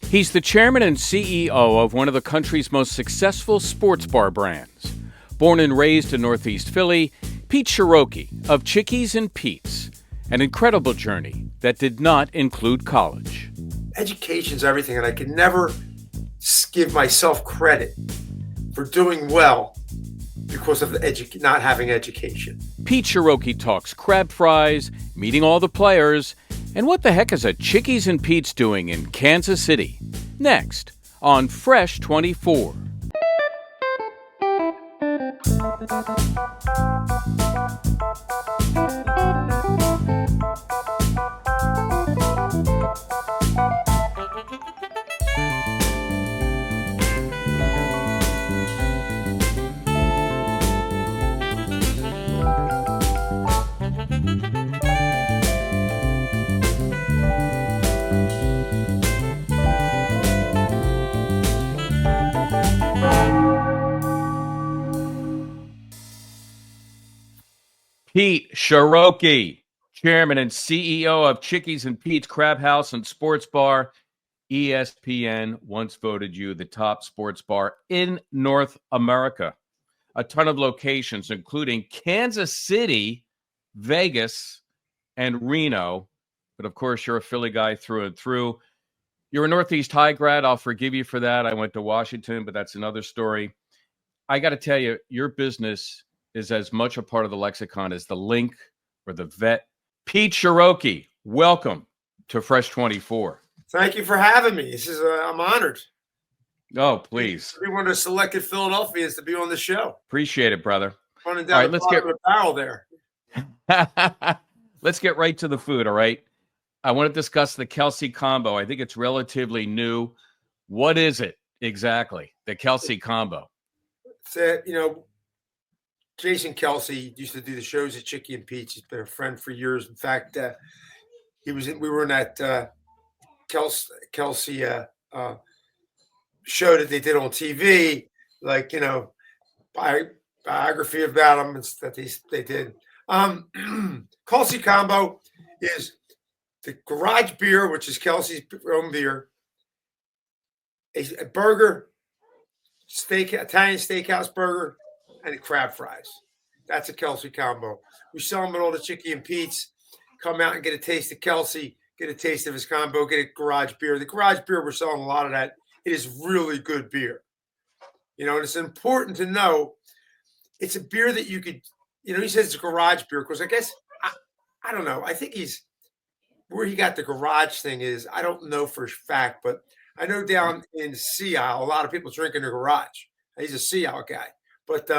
He's the chairman and CEO of one of the country's most successful sports bar brands. Born and raised in Northeast Philly, Pete Cherokee of Chickies and Pete's, an incredible journey that did not include college. Education's everything, and I can never give myself credit for doing well because of not having education. Pete Cherokee talks crab fries, meeting all the players, and what the heck is a Chickies and Pete's doing in Kansas City? Next on Fresh 24. Pete Cherokee, chairman and CEO of Chickies and Pete's Crab House and Sports Bar. ESPN once voted you the top sports bar in North America. A ton of locations, including Kansas City, Vegas, and Reno. But of course, you're a Philly guy through and through. You're a Northeast High grad. I'll forgive you for that. I went to Washington, but that's another story. I got to tell you, your business is as much a part of the lexicon as the link or the vet. Pete Cherokee, welcome to Fresh 24. Thank you for having me. I'm honored. Oh, please. To be one of the selected Philadelphians to be on the show. Appreciate it, brother. Running down the bottom of the barrel there. Let's get right to the food, all right? I want to discuss the Kelce combo. I think it's relatively new. What is it exactly, the Kelce combo? It's Jason Kelce used to do the shows at Chickie and Pete's. He's been a friend for years. In fact, we were in that Kelce show that they did on TV, biography about him that they did. Kelce combo is the garage beer, which is Kelce's own beer, a burger, Italian steakhouse burger, and the crab fries. That's a Kelce combo. We sell them at all the Chickie and Pete's. Come out and get a taste of Kelce, get a taste of his combo, get a garage beer. The garage beer, we're selling a lot of that. It is really good beer. And it's important to know it's a beer that you could, he says it's a garage beer because I guess, I don't know. I think where he got the garage thing is, I don't know for a fact, but I know down in Sea Isle, a lot of people drink in the garage. He's a Sea Isle guy. But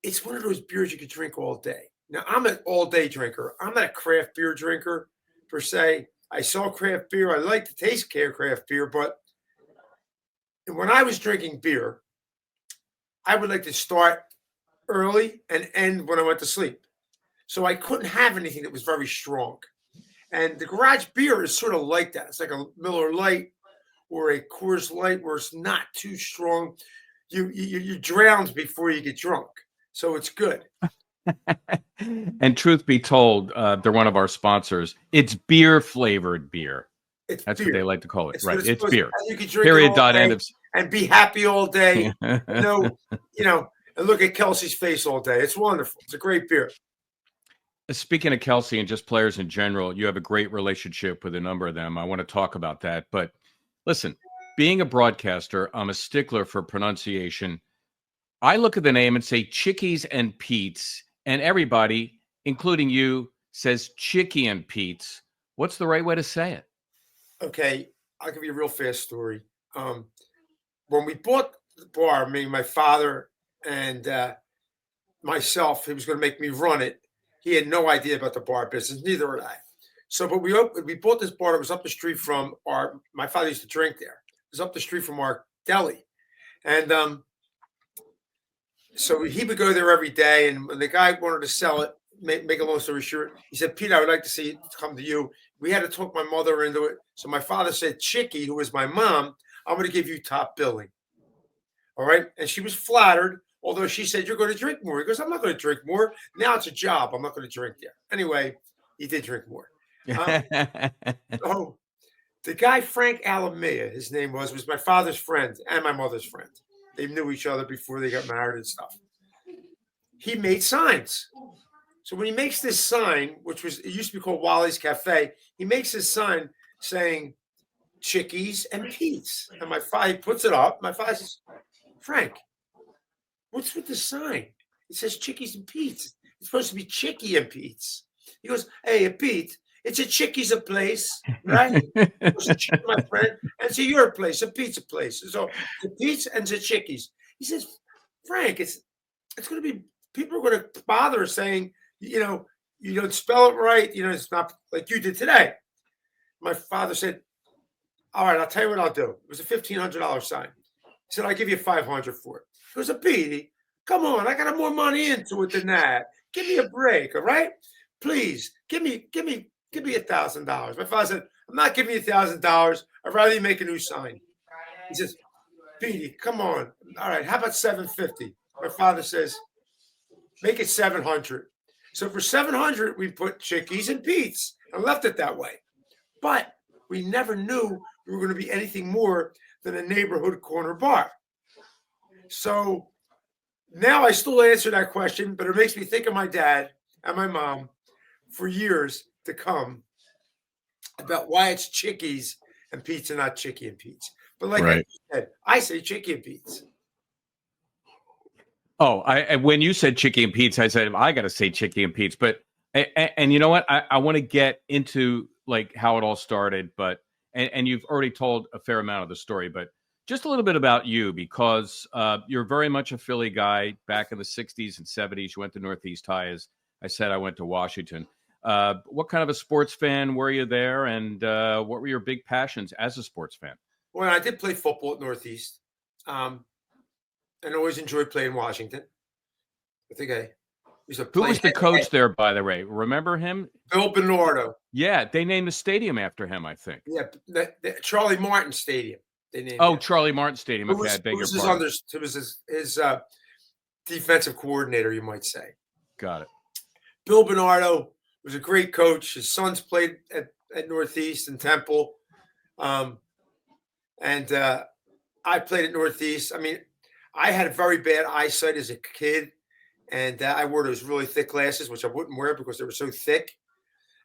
it's one of those beers you could drink all day. Now, I'm an all-day drinker. I'm not a craft beer drinker, per se. I saw craft beer. I like the taste of craft beer. But when I was drinking beer, I would like to start early and end when I went to sleep. So I couldn't have anything that was very strong. And the garage beer is sort of like that. It's like a Miller Lite or a Coors Light where it's not too strong. You drowned before you get drunk, so it's good. And truth be told, they're one of our sponsors. It's beer flavored beer. That's beer. What they like to call it, right? It's beer. You can drink Period. It all day End of... and be happy all day. And look at Kelce's face all day. It's wonderful. It's a great beer. Speaking of Kelce and just players in general, you have a great relationship with a number of them. I want to talk about that, but listen. Being a broadcaster, I'm a stickler for pronunciation. I look at the name and say Chickies and Pete's, and everybody, including you, says Chickie and Pete's. What's the right way to say it? Okay, I'll give you a real fast story. When we bought the bar, my father and myself, he was going to make me run it. He had no idea about the bar business, neither had I. So, but we bought this bar that was up the street from my father used to drink there. It was up the street from our deli. And so he would go there every day. And when the guy wanted to sell it, make a long story short, he said, Pete, I would like to see it come to you. We had to talk my mother into it. So my father said, Chickie, who was my mom, I'm going to give you top billing. All right. And she was flattered, although she said, you're going to drink more. He goes, I'm not going to drink more. Now it's a job. I'm not going to drink there. Anyway, he did drink more. So The guy, Frank Alamea, his name was my father's friend and my mother's friend. They knew each other before they got married and stuff. He made signs. So when he makes this sign, it used to be called Wally's Cafe, he makes this sign saying Chickies and Pete's. And my father puts it up. My father says, Frank, what's with the sign? It says Chickies and Pete's. It's supposed to be Chickie and Pete's. He goes, hey, Pete, it's a Chickie's a place, right? My friend. And it's your place, a pizza place. So the Pete's and the Chickies. He says, Frank, it's going to be, people are going to bother saying, you don't spell it right. It's not like you did today. My father said, all right, I'll tell you what I'll do. It was a $1,500 sign. He said, I'll give you $500 for it. He goes, Petey, come on, I got more money into it than that. Give me a break, all right? Please, give me $1,000. My father said, I'm not giving you $1,000. I'd rather you make a new sign. He says, Petey, come on. All right, how about $750? My father says, make it $700. So for $700, we put Chickies and Pete's and left it that way. But we never knew we were going to be anything more than a neighborhood corner bar. So now I still answer that question, but it makes me think of my dad and my mom for years to come about why it's Chickies and Pete's and not Chickie and Pete's. But like I said, I say Chickie and Pete's. Oh, when you said Chickie and Pete's, I said, I got to say Chickie and Pete's. But, and you know what? I want to get into like how it all started, but, and you've already told a fair amount of the story, but just a little bit about you, because you're very much a Philly guy. Back in the 60s and 70s, you went to Northeast High. As I said, I went to Washington. What kind of a sports fan were you there? And what were your big passions as a sports fan? Well, I did play football at Northeast. And always enjoyed playing Washington. I think I used to play. Who was the coach there, by the way? Remember him? Bill Bernardo. Yeah, they named the stadium after him, I think. Yeah, the Charlie Martin Stadium. They named it. Charlie Martin Stadium. Okay, I beg your pardon. It was his defensive coordinator, you might say. Got it. Bill Bernardo was a great coach. His sons played at Northeast and Temple. And I played at Northeast. I mean, I had very bad eyesight as a kid, and I wore those really thick glasses, which I wouldn't wear because they were so thick.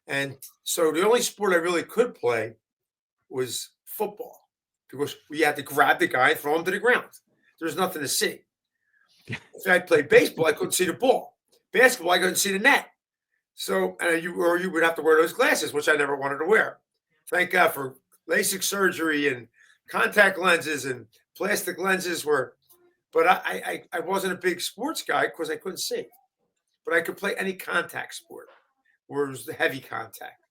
And so the only sport I really could play was football, because we had to grab the guy and throw him to the ground. There's nothing to see. If I played baseball, I couldn't see the ball. Basketball, I couldn't see the net. So, you would have to wear those glasses, which I never wanted to wear. Thank God for LASIK surgery and contact lenses and plastic lenses but I wasn't a big sports guy because I couldn't see. But I could play any contact sport where it was the heavy contact.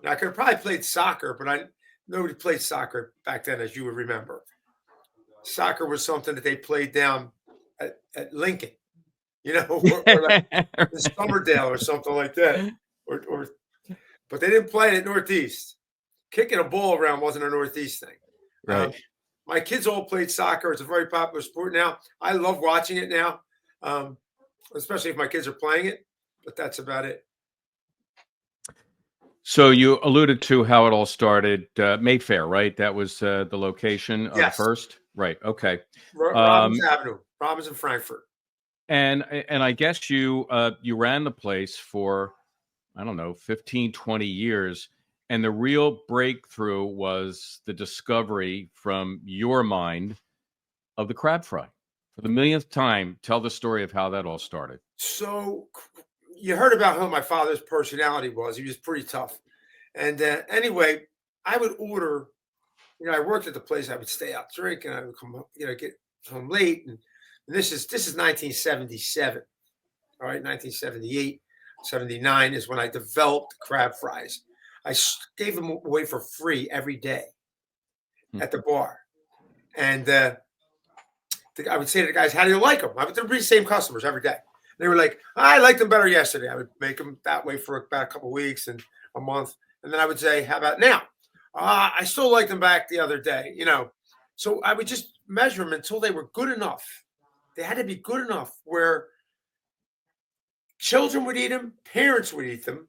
Now, I could have probably played soccer, but nobody played soccer back then, as you would remember. Soccer was something that they played down at Lincoln, or like in Somerdale or something like that. But they didn't play it at Northeast. Kicking a ball around wasn't a Northeast thing. Right. My kids all played soccer. It's a very popular sport now. I love watching it now, especially if my kids are playing it. But that's about it. So you alluded to how it all started. Mayfair, right? That was the location of the first? Right. Okay. Robbins Avenue. Robbins and Frankfurt. And I guess you ran the place for, I don't know, 15, 20 years. And the real breakthrough was the discovery from your mind of the crab fry. For the millionth time, tell the story of how that all started. So you heard about how my father's personality was. He was pretty tough. And anyway, I would order, I worked at the place. I would stay out drinking. I would come, get home late. And this is 1977. All right, 1978, 79 is when I developed crab fries. I gave them away for free every day at the bar. And I would say to the guys, how do you like them? I would be the same customers every day. They were like, I liked them better yesterday. I would make them that way for about a couple of weeks and a month. And then I would say, how about now? I still like them back the other day, So I would just measure them until they were good enough. They had to be good enough where children would eat them, parents would eat them.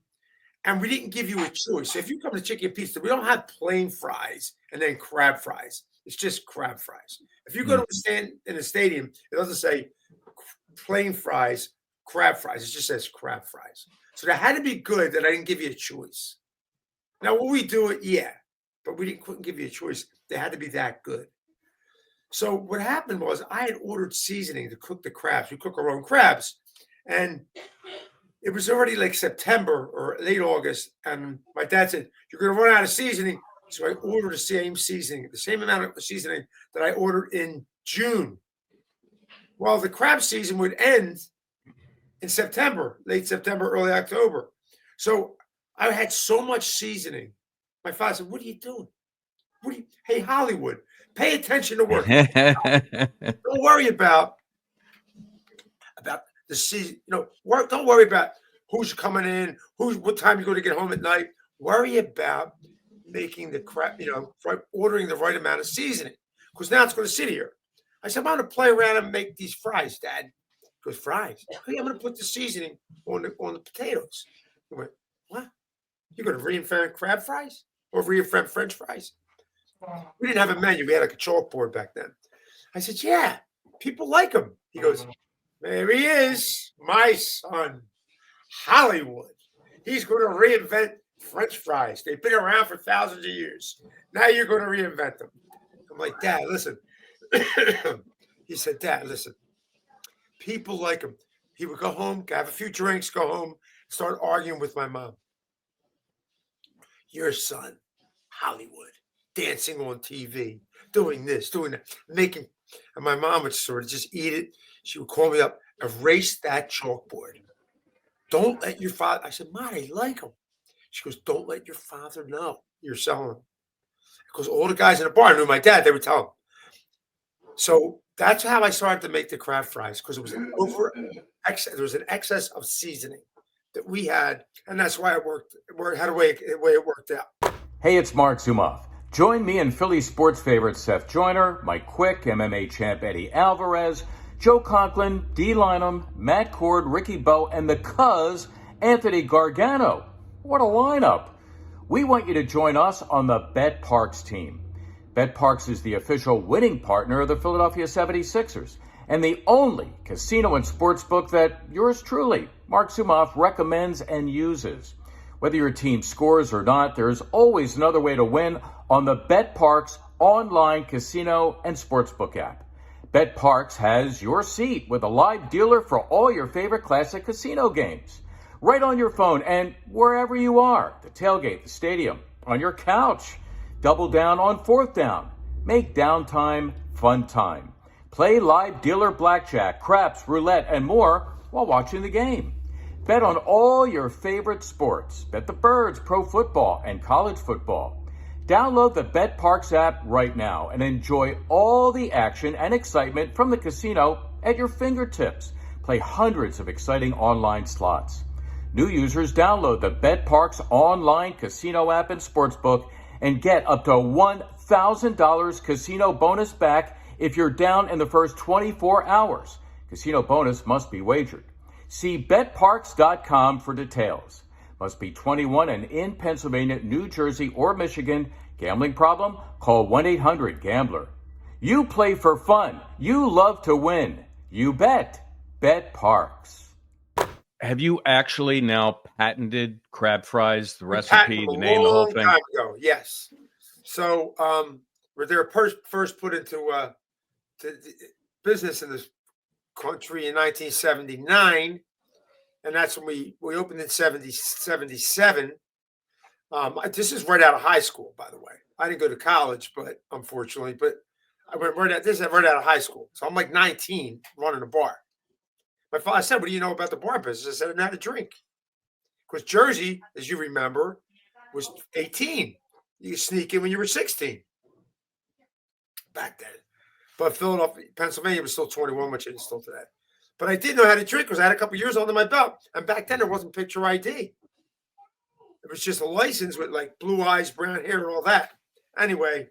And we didn't give you a choice. So if you come to Chickie and Pizza, we don't have plain fries and then crab fries. It's just crab fries. If you go to a stand in a stadium, it doesn't say plain fries, crab fries. It just says crab fries. So that had to be good that I didn't give you a choice. Now, will we do it? Yeah. But we couldn't give you a choice. They had to be that good. So what happened was I had ordered seasoning to cook the crabs. We cook our own crabs. And it was already like September or late August. And my dad said, you're going to run out of seasoning. So I ordered the same seasoning, the same amount of seasoning that I ordered in June. Well, the crab season would end in September, late September, early October. So I had so much seasoning. My father said, what are you doing? Hey, Hollywood, pay attention to work. Don't worry about the season. Don't worry about who's coming in, what time you're going to get home at night. Worry about making the crap, ordering the right amount of seasoning, because now it's going to sit here. I said, I'm going to play around and make these fries, Dad. He goes, fries? Hey, I'm going to put the seasoning on the potatoes. He went, what? You're going to reinvent crab fries or reinvent French fries? We didn't have a menu. We had like a chalkboard back then. I said, yeah, people like them. He goes, there he is, my son, Hollywood. He's going to reinvent French fries. They've been around for thousands of years. Now you're going to reinvent them. I'm like, Dad, listen. He said, Dad, listen. People like him. He would go home, have a few drinks, go home, start arguing with my mom. Your son, Hollywood, dancing on TV, doing this, doing that, making. And my mom would sort of just eat it. She would call me up, erase that chalkboard. Don't let your father. I said, Ma, I like him. She goes, don't let your father know you're selling them. Because all the guys in the bar knew my dad. They would tell him. So that's how I started to make the crab fries, because it was there was an excess of seasoning that we had, and that's why it worked. Had a way it worked out. Hey, it's Marc Zumoff. Join me and Philly sports favorite Seth Joyner, Mike Quick, MMA champ Eddie Alvarez, Joe Conklin, Dee Lynam, Matt Cord, Ricky Bowe, and the Cuz, Anthony Gargano. What a lineup. We want you to join us on the Bet Parks team. Bet Parks is the official winning partner of the Philadelphia 76ers and the only casino and sports book that yours truly, Marc Zumoff, recommends and uses. Whether your team scores or not, there's always another way to win on the Bet Parks online casino and sportsbook app. Bet Parks has your seat with a live dealer for all your favorite classic casino games. Right on your phone and wherever you are, the tailgate, the stadium, on your couch. Double down on fourth down. Make downtime fun time. Play live dealer blackjack, craps, roulette, and more while watching the game. Bet on all your favorite sports. Bet the Birds, pro football, and college football. Download the Bet Parks app right now and enjoy all the action and excitement from the casino at your fingertips. Play hundreds of exciting online slots. New users download the Bet Parks online casino app and sportsbook and get up to $1,000 casino bonus back if you're down in the first 24 hours. Casino bonus must be wagered. See betparks.com for details. Must be 21 and in Pennsylvania, New Jersey, or Michigan. Gambling problem? Call 1-800-GAMBLER. You play for fun. You love to win. You bet. Bet Parks. Have you actually now patented crab fries, the recipe, the name, the whole thing? Time ago, yes. So they were first put into business in this country in 1979, and that's when we opened in 77. This is right out of high school, by the way. I didn't go to college, but unfortunately, I went right out of high school. So I'm like 19 running a bar. My father said, what do you know about the bar business? I said, I know how to drink. Because Jersey, as you remember, was 18. You could sneak in when you were 16 back then. But Philadelphia, Pennsylvania was still 21, which it is still today. But I did know how to drink because I had a couple years under my belt. And back then, there wasn't picture ID. It was just a license with like blue eyes, brown hair, and all that. Anyway,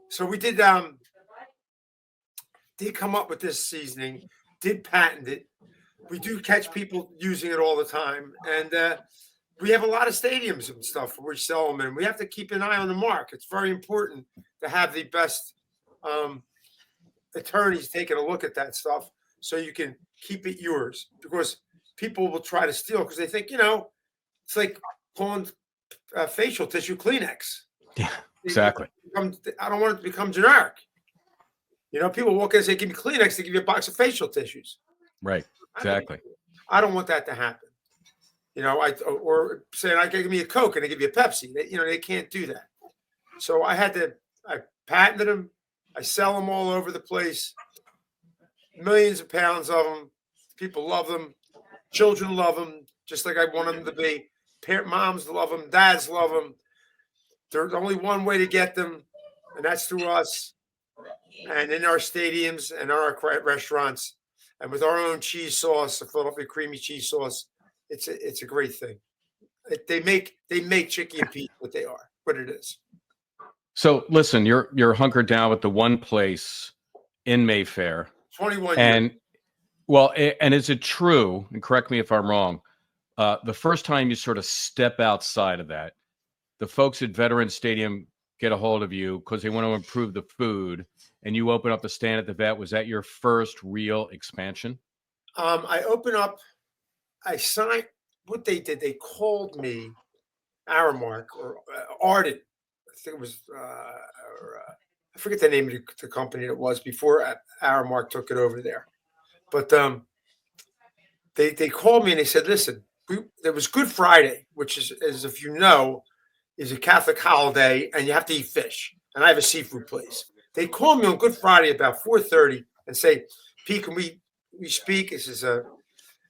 so we did come up with this seasoning, did patent it. we do catch people using it all the time, and we have a lot of stadiums and stuff where we sell them, and we have to keep an eye on the mark. It's very important to have the best attorneys taking a look at that stuff so you can keep it yours, because people will try to steal because they think, it's like pulling facial tissue Kleenex. Yeah, exactly. I don't want it to become generic. People walk in and say, give me Kleenex, they give you a box of facial tissues. Right. Exactly. I don't want that to happen. Or saying, give me a Coke and they give you a Pepsi. They can't do that. So I patented them. I sell them all over the place. Millions of pounds of them. People love them. Children love them, just like I want them to be. Moms love them. Dads love them. There's only one way to get them, and that's through us and in our stadiums and our restaurants. And with our own cheese sauce, the Philadelphia creamy cheese sauce, it's a great thing. They make Chickie and Pete what they are, what it is. So listen, you're hunkered down with the one place in Mayfair. 21 and years. Well, and is it true, and correct me if I'm wrong, the first time you sort of step outside of that, the folks at Veterans Stadium get a hold of you because they want to improve the food, and you open up a stand at the vet. Was that your first real expansion? I signed. What they did, they called me Aramark or Arden. I think it was, I forget the name of the company it was before Aramark took it over there. But they called me and they said, listen, there was Good Friday, which is, as if you know, is a Catholic holiday, and you have to eat fish. And I have a seafood place. They called me on Good Friday about 4:30 and say, Pete, can we speak? This is I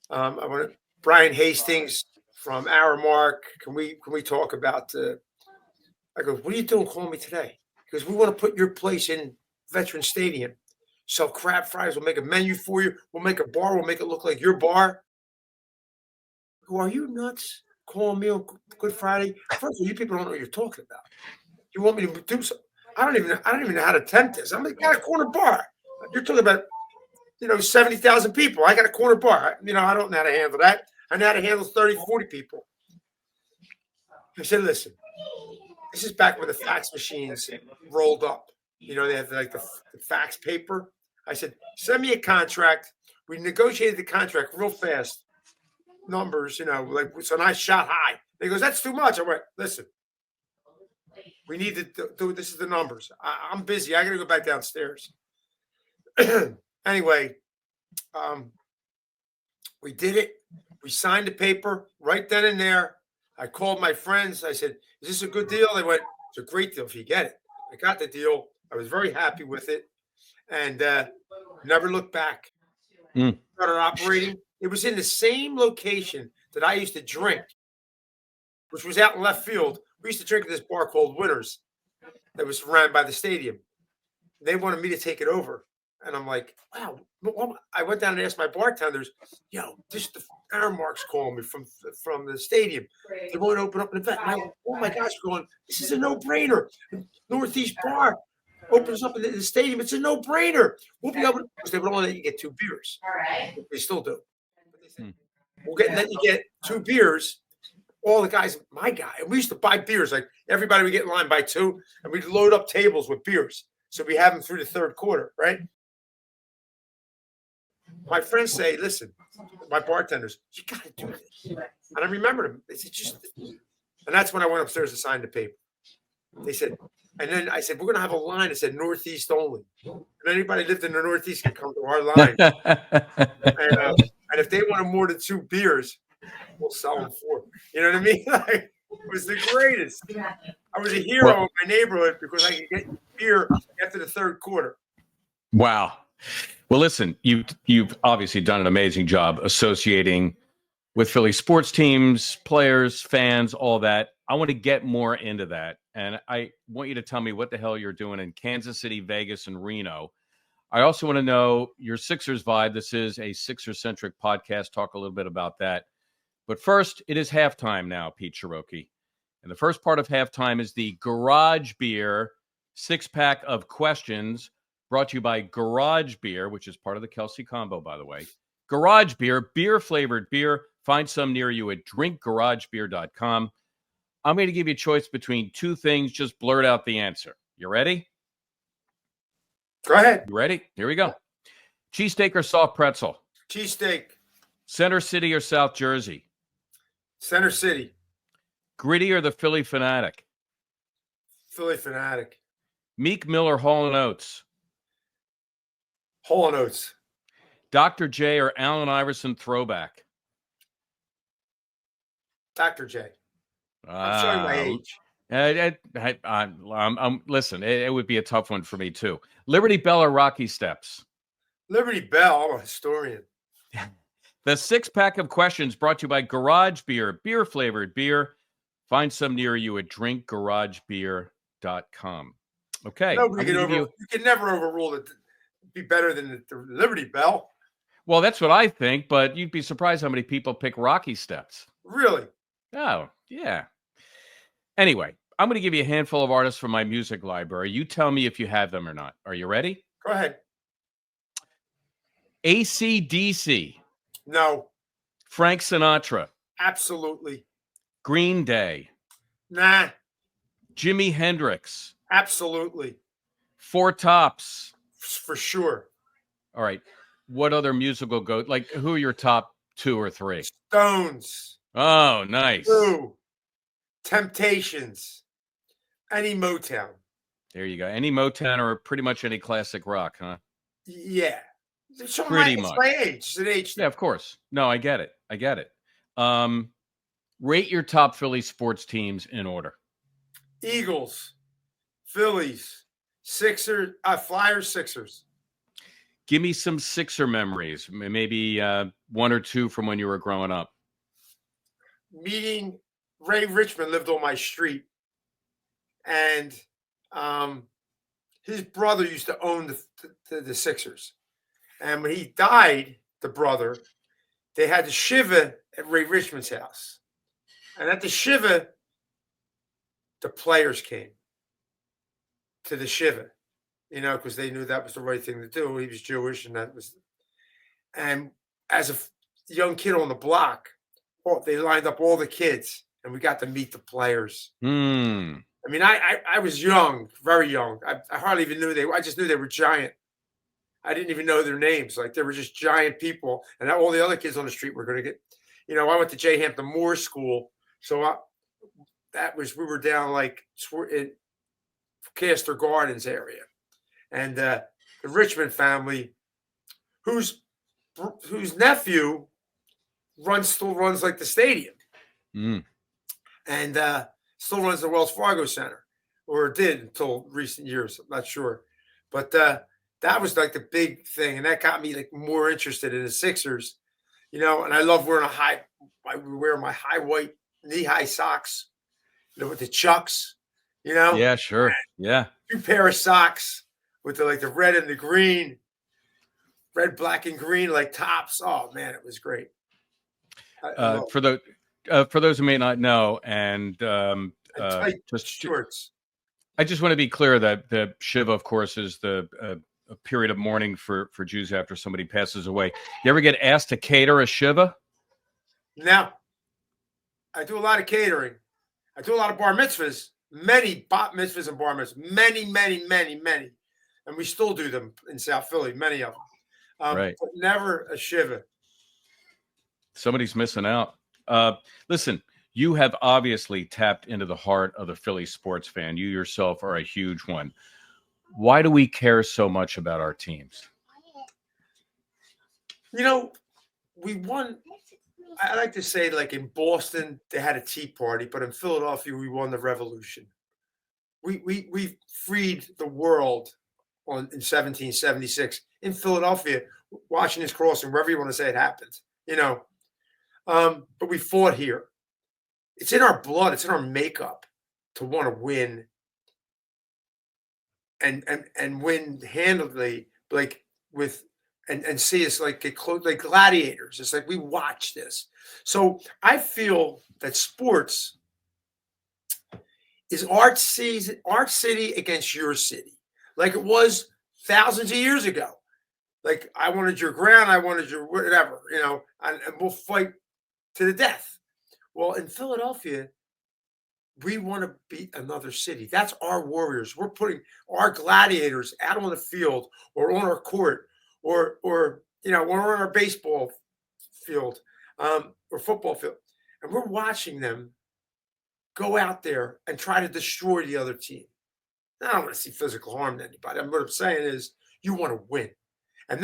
want Brian Hastings from Aramark. Can we talk about I go, what are you doing calling me today? Because we want to put your place in Veterans Stadium. Sell crab fries. We'll make a menu for you. We'll make a bar. We'll make it look like your bar. I go, are you nuts? Calling me on Good Friday? First of all, you people don't know what you're talking about. You want me to do something? I don't even know how to tempt this. I'm like, I got a corner bar. You're talking about, 70,000 people. I got a corner bar. I don't know how to handle that. I know how to handle 30, 40 people. I said, listen, this is back when the fax machines rolled up. They had like the fax paper. I said, send me a contract. We negotiated the contract real fast. Numbers, so I shot high. He goes, that's too much. I went, listen, we need to do this is the numbers. I'm busy. I got to go back downstairs. Anyway, we did it. We signed the paper right then and there. I called my friends. I said, is this a good deal? They went, it's a great deal if you get it. I got the deal. I was very happy with it, and never looked back. Started operating. It was in the same location that I used to drink, which was out in left field. We used to drink at this bar called Winners that was ran by the stadium. They wanted me to take it over. And I'm like, wow. I went down and asked my bartenders, this the Aramark's calling me from the stadium. They want to open up an event. And I went, oh my gosh, going, this is a no-brainer. Northeast Bar opens up in the stadium. It's a no-brainer. We'll be able to, because they would only let you get 2 beers. All right. They still do. We'll let you get 2 beers. All the guys, my guy, and we used to buy beers. Like everybody would get in line, buy 2, and we'd load up tables with beers. So we have them through the third quarter, right? My friends say, listen, my bartenders, you got to do this. And I remembered them. They said, and that's when I went upstairs to sign the paper. They said, and then I said, we're going to have a line that said Northeast only. And anybody lived in the Northeast can come to our line. And if they wanted more than 2 beers, we'll sell them for. You know what I mean? Like, it was the greatest. I was a hero in my neighborhood because I could get beer after the third quarter. Wow. Well, listen, you've obviously done an amazing job associating with Philly sports teams, players, fans, all that. I want to get more into that. And I want you to tell me what the hell you're doing in Kansas City, Vegas, and Reno. I also want to know your Sixers vibe. This is a Sixers-centric podcast. Talk a little bit about that. But first, it is halftime now, Pete Cherokee. And the first part of halftime is the Garage Beer 6-pack of questions brought to you by Garage Beer, which is part of the Kelce combo, by the way. Garage Beer, beer-flavored beer. Find some near you at drinkgaragebeer.com. I'm going to give you a choice between two things. Just blurt out the answer. You ready? Go ahead. You ready? Here we go. Cheesesteak or soft pretzel? Cheesesteak. Center City or South Jersey? Center City. Gritty or the Philly Fanatic? Philly Fanatic. Meek Mill or Hall & Oates? Hall & Oates. Dr. J or Allen Iverson throwback? Dr. J. I'm showing my age. Listen, it would be a tough one for me, too. Liberty Bell or Rocky Steps? Liberty Bell. I'm a historian. The 6-pack of questions brought to you by Garage Beer, beer-flavored beer. Find some near you at drinkgaragebeer.com. Okay. You can never overrule it. Be better than the Liberty Bell. Well, that's what I think, but you'd be surprised how many people pick Rocky Steps. Really? Oh, yeah. Anyway, I'm going to give you a handful of artists from my music library. You tell me if you have them or not. Are you ready? Go ahead. AC/DC. No. Frank Sinatra. Absolutely. Green Day. Nah. Jimi Hendrix. Absolutely. Four Tops. For sure. All right. What other musical go? Like, who are your top 2 or 3? Stones. Oh, nice. Blue. Temptations. Any Motown. There you go. Any Motown or pretty much any classic rock, huh? Yeah. Pretty much. It's my age. It's an age. Yeah, of course. No, I get it. Rate your top Philly sports teams in order. Eagles, Phillies, Sixers, Flyers, Sixers. Give me some Sixer memories, maybe 1 or 2 from when you were growing up. Meeting Ray Richmond lived on my street, and his brother used to own the Sixers. And when he died, the brother, they had the Shiva at Ray Richmond's house. And at the Shiva, the players came to the Shiva, because they knew that was the right thing to do. He was Jewish, and as a young kid on the block, they lined up all the kids, and we got to meet the players. I mean, I was young, very young. I hardly even knew I just knew they were giant. I didn't even know their names. Like, they were just giant people. And all the other kids on the street were going to get, I went to J. Hampton Moore School. So we were down like in Castor Gardens area. And the Richmond family, whose nephew still runs like the stadium. And still runs the Wells Fargo Center, or did until recent years. I'm not sure. But that was like the big thing. And that got me like more interested in the Sixers, and I love wearing I wear my high white knee-high socks, with the Chucks, Yeah, sure. Yeah. 2 pair of socks with the red and the green, red, black, and green, like tops. Oh man, it was great. For those who may not know, and shorts. I just want to be clear that the Shiva, of course, is a period of mourning for Jews after somebody passes away. You ever get asked to cater a Shiva? No. I do a lot of catering. I do a lot of bar mitzvahs, many bat mitzvahs and bar mitzvahs, many, many, many, many. And we still do them in South Philly, many of them. Right. But never a Shiva. Somebody's missing out. Listen, you have obviously tapped into the heart of the Philly sports fan. You yourself are a huge one. Why do we care so much about our teams? We won. I like to say, like in Boston, they had a tea party, but in Philadelphia, we won the revolution. We freed the world in 1776 in Philadelphia, Washington's Crossing, wherever you want to say it happened. But we fought here. It's in our blood. It's in our makeup to want to win and win handily, like and see us like get close, like gladiators. It's like we watch this. So I feel that sports is our city against your city, like it was thousands of years ago. Like, I wanted your ground, I wanted your whatever, and we'll fight to the death. Well, in Philadelphia, we want to beat another city. That's our warriors. We're putting our gladiators out on the field or on our court or when we're on our baseball field or football field, and we're watching them go out there and try to destroy the other team. Now, I don't want to see physical harm to anybody. What I'm saying is you want to win. And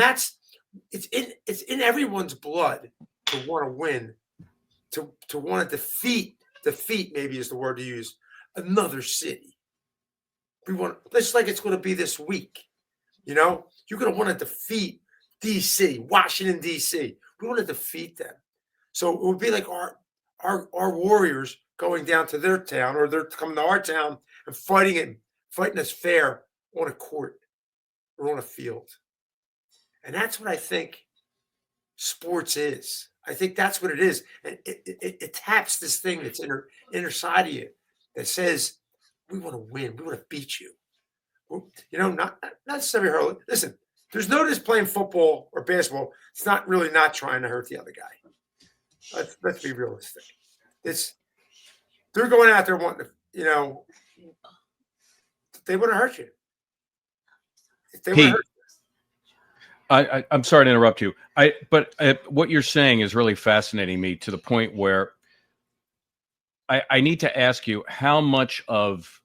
it's in everyone's blood to want to win, to want to defeat maybe is the word to use, another city. We want, just like it's going to be this week. You're going to want to defeat DC, Washington, DC. We want to defeat them. So it would be like our warriors going down to their town, or they're coming to our town and fighting us fair on a court or on a field. And that's what I think sports is. I think that's what it is. And it taps this thing that's inner side of you that says, we want to win. We want to beat you. Not necessarily hurling. Listen, there's no just playing football or basketball. It's not trying to hurt the other guy. Let's be realistic. They're going out there wanting to, they want to hurt you. If they want to hurt you. I'm sorry to interrupt you. But what you're saying is really fascinating me to the point where I need to ask you how much of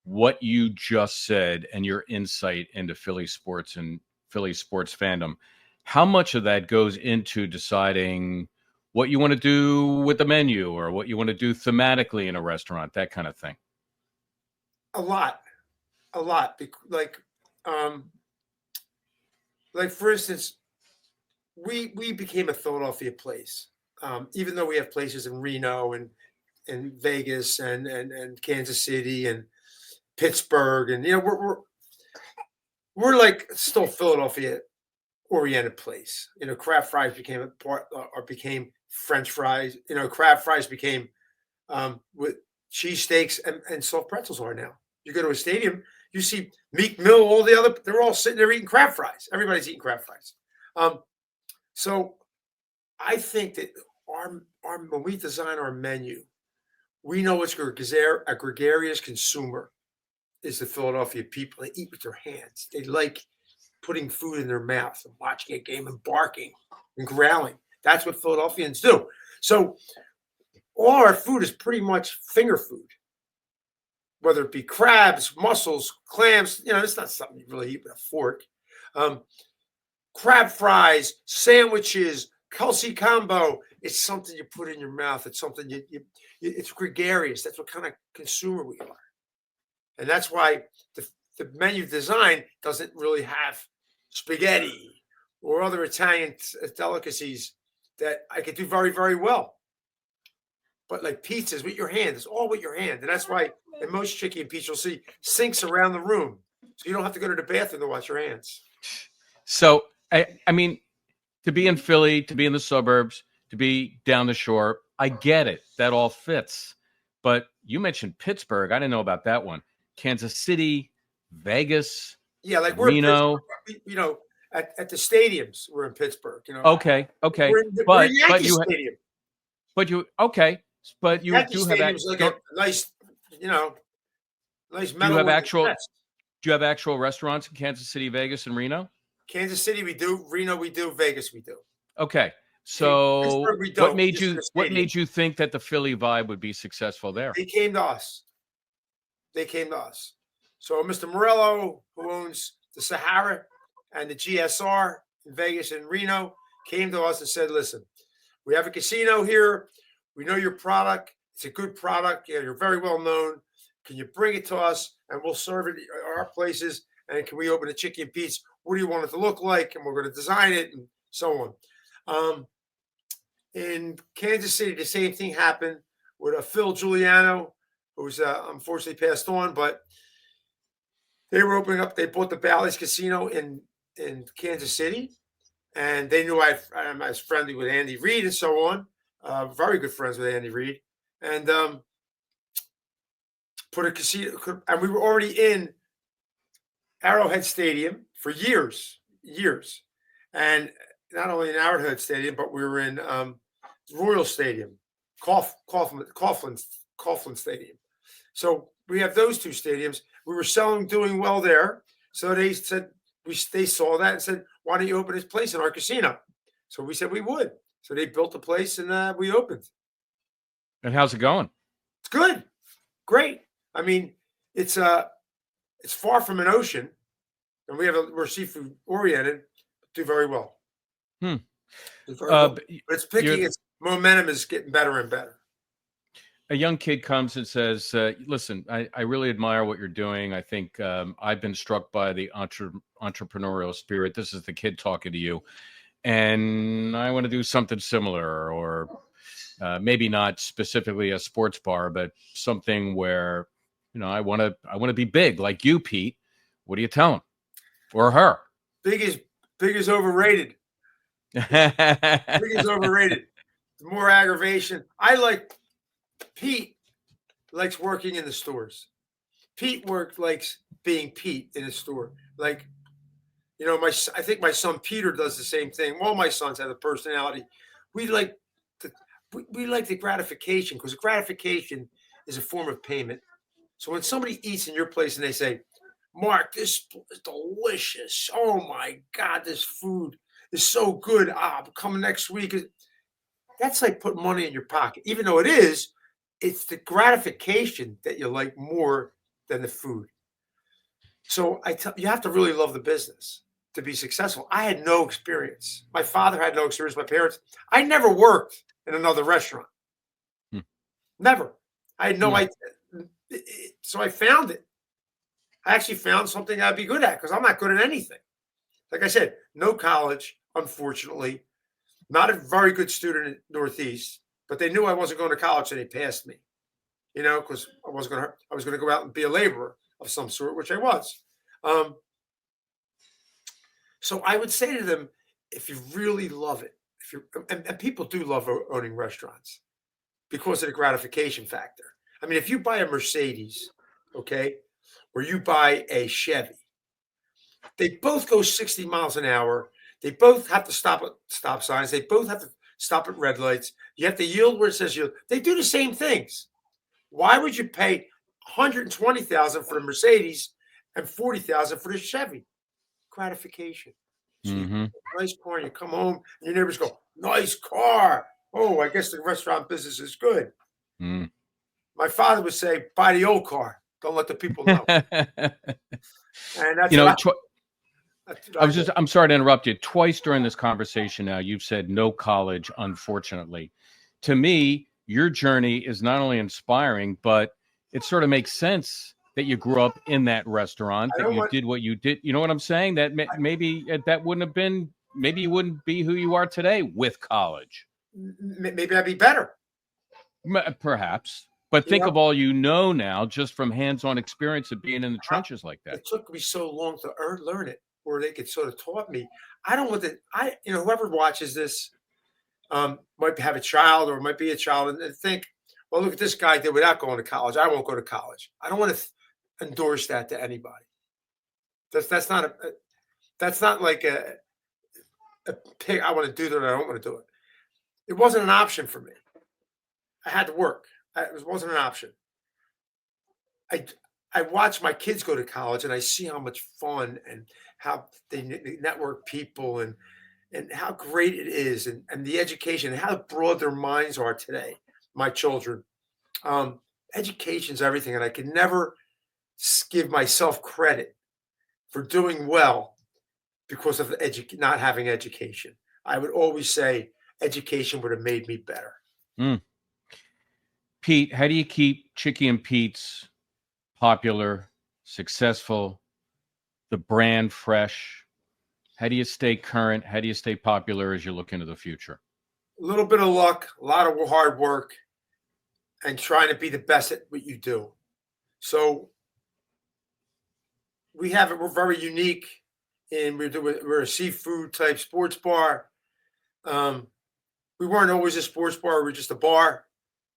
what you just said and your insight into Philly sports and Philly sports fandom, how much of that goes into deciding what you want to do with the menu or what you want to do thematically in a restaurant, that kind of thing? A lot. Like for instance, we became a Philadelphia place, even though we have places in Reno and Vegas and Kansas City and Pittsburgh, and we're like still Philadelphia oriented place. Crab fries became a part, or became French fries. Crab fries became with cheesesteaks and soft pretzels are now. You go to a stadium, you see Meek Mill, all the other, they're all sitting there eating crab fries. Everybody's eating crab fries. So I think that our when we design our menu, we know it's a gregarious consumer is the Philadelphia people. They eat with their hands. They like putting food in their mouth and watching a game and barking and growling. That's what Philadelphians do. So all our food is pretty much finger food, whether it be crabs, mussels, clams. It's not something you really eat with a fork. Crab fries, sandwiches, Kelce combo. It's something you put in your mouth. It's something it's gregarious. That's what kind of consumer we are. And that's why the menu design doesn't really have spaghetti or other Italian delicacies that I could do very, very well. But like pizzas with your hand, it's all with your hand. And that's why in most Chickie and Pete's, you'll see sinks around the room. So you don't have to go to the bathroom to wash your hands. So, I mean, to be in Philly, to be in the suburbs, to be down the shore, I get it. That all fits. But you mentioned Pittsburgh. I didn't know about that one. Kansas City, Vegas, yeah, like we're Reno. At the stadiums, we're in Pittsburgh. Okay. We're in Yankee Stadium. But you Yankee do Stadium's have like a nice metal. Do you have actual restaurants in Kansas City, Vegas, and Reno? Kansas City, we do. Reno, we do. Vegas, we do. Okay. So we don't. What made you think that the Philly vibe would be successful there? They came to us. So Mr. Morello, who owns the Sahara and the GSR in Vegas and Reno, came to us and said, listen, we have a casino here. We know your product. It's a good product. Yeah, you're very well known. Can you bring it to us and we'll serve it at our places? And can we open a Chickie and Pete's? What do you want it to look like? And we're going to design it and so on. In Kansas City, the same thing happened with Phil Giuliano, who's unfortunately passed on, but they were opening up. They bought the Bally's Casino in Kansas City, and they knew I was friendly with Andy Reid and so on. Very good friends with Andy Reid, and put a casino. And we were already in Arrowhead Stadium for years, and not only in Arrowhead Stadium, but we were in Royal Stadium, Coughlin Stadium. So we have those two stadiums. We were doing well there. So they said they saw that and said, "Why don't you open this place in our casino?" So we said we would. So they built the place and we opened. And how's it going? It's good, great. I mean, it's far from an ocean, and we're seafood oriented. Do very well. Hmm. Do very well. But But it's picking. Its momentum is getting better and better. a young kid comes and says, listen, I really admire what you're doing. I think I've been struck by the entrepreneurial spirit. This is the kid talking to you. And I want to do something similar, or maybe not specifically a sports bar, but something where, I want to be big like you, Pete. What do you tell him or her? Big is overrated. Big is overrated. The more aggravation. Pete likes working in the stores. Pete likes being Pete in a store. Like, I think my son Peter does the same thing. All my sons have a personality. We like the gratification, because gratification is a form of payment. So when somebody eats in your place and they say, "Marc, this is delicious. Oh my God, this food is so good. I'm coming next week." That's like putting money in your pocket. Even though it's the gratification that you like more than the food. So you have to really love the business to be successful. I had no experience. My father had no experience. My parents. I never worked in another restaurant. Never. I had no idea. So I found it. I actually found something I'd be good at, because I'm not good at anything. Like I said, no college, unfortunately. Not a very good student at Northeast, but they knew I wasn't going to college, so they passed me. Because I was going to go out and be a laborer of some sort, which I was. So I would say to them, if you really love it, and people do love owning restaurants because of the gratification factor. I mean, if you buy a Mercedes, okay, or you buy a Chevy, they both go 60 miles an hour. They both have to stop at stop signs. They both have to stop at red lights. You have to yield where it says yield. They do the same things. Why would you pay $120,000 for the Mercedes and $40,000 for the Chevy? Gratification. So you get a nice car, and you come home, and your neighbors go, "Nice car. Oh, I guess the restaurant business is good." My father would say, "Buy the old car. Don't let the people know." And that's I'm sorry to interrupt you. Twice during this conversation now, you've said no college, unfortunately. To me, your journey is not only inspiring, but it sort of makes sense that you grew up in that restaurant, that you did what you did. You know what I'm saying? That maybe that wouldn't have been, maybe you wouldn't be who you are today with college. Maybe I'd be better. Perhaps. But think of all now, just from hands-on experience of being in the trenches like that. It took me so long to learn it, where they could sort of taught me. I don't want to. Whoever watches this might have a child, or might be a child, and think, "Well, look at this guy did without going to college. I won't go to college." I don't want to endorse that to anybody. That's not like a pick. I want to do that. I don't want to do it. It wasn't an option for me. I had to work. It wasn't an option. I watch my kids go to college, and I see how much fun and how they network people, and how great it is, and the education, and how broad their minds are today. My children, education is everything, and I can never give myself credit for doing well because of not having education. I would always say education would have made me better. Pete, how do you keep Chickie and Pete's popular, successful, the brand fresh? How do you stay current? How do you stay popular as you look into the future? A little bit of luck, a lot of hard work, and trying to be the best at what you do. So we're very unique, and we're a seafood type sports bar. We weren't always a sports bar; we were just a bar.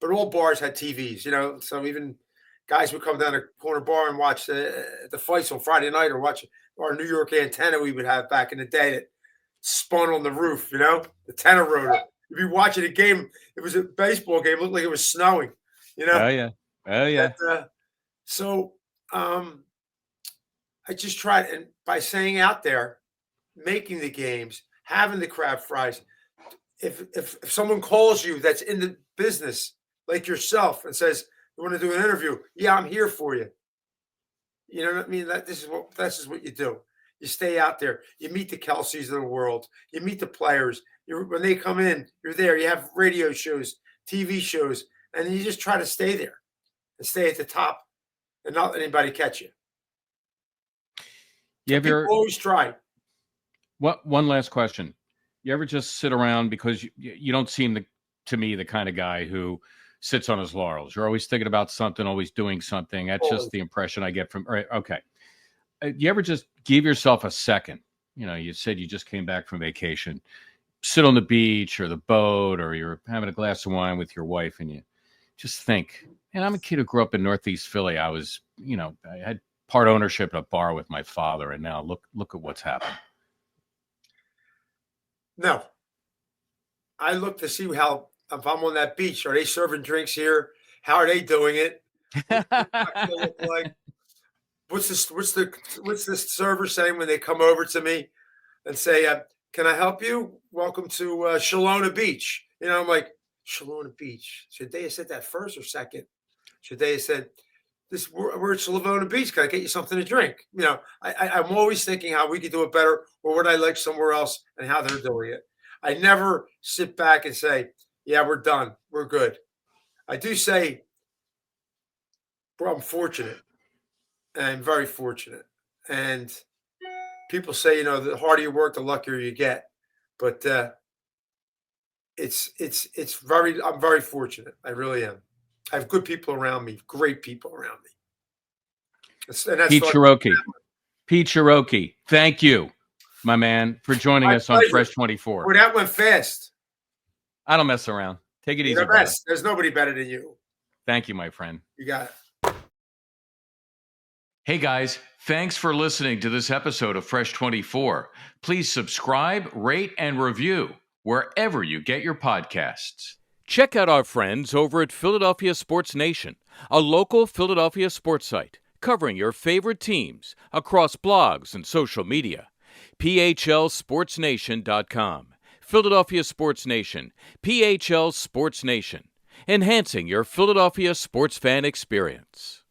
But all bars had TVs, So even guys would come down a corner bar and watch the fights on Friday night, or watch our New York antenna we would have back in the day. That spun on the roof, the tenor rotor. You'd be watching a game. It was a baseball game. It looked like it was snowing, Oh yeah. Oh yeah. So I just tried, and by saying out there, making the games, having the crab fries. If someone calls you that's in the business like yourself and says you want to do an interview, yeah, I'm here for you. You know what I mean? This is what you do. You stay out there. You meet the Kelces of the world. You meet the players. When they come in, you're there. You have radio shows, TV shows, and you just try to stay there and stay at the top and not let anybody catch you. You ever always try. One last question. You ever just sit around because you don't seem to me the kind of guy who sits on his laurels? You're always thinking about something, always doing something. That's just the impression I get from. Right, okay. You ever just give yourself a second? You said you just came back from vacation. Sit on the beach or the boat, or you're having a glass of wine with your wife, and you just think. And I'm a kid who grew up in Northeast Philly. I was, I had part ownership at a bar with my father, and now look at what's happened. No. I look to see how, if I'm on that beach, are they serving drinks here? How are they doing it? Look like? What's the server saying when they come over to me and say, "Can I help you? Welcome to Shalona Beach." I'm like, Shalona Beach. Should they have said that first or second? Should they have said, we're at Shalona Beach. Can I get you something to drink? I'm always thinking how we could do it better, or would I like somewhere else, and how they're doing it. I never sit back and say, yeah, we're done. We're good. I do say, bro, I'm fortunate. And I'm very fortunate. And people say, the harder you work, the luckier you get. But I'm very fortunate. I really am. I have good people around me, great people around me. Pete Cherokee, thank you, my man, for joining us on Fresh 24. Well, that went fast. I don't mess around. Take it easy. There's nobody better than you. Thank you, my friend. You got it. Hey guys, thanks for listening to this episode of Fresh 24. Please subscribe, rate, and review wherever you get your podcasts. Check out our friends over at Philadelphia Sports Nation, a local Philadelphia sports site covering your favorite teams across blogs and social media. PHLSportsNation.com. Philadelphia Sports Nation. PHL Sports Nation. Enhancing your Philadelphia sports fan experience.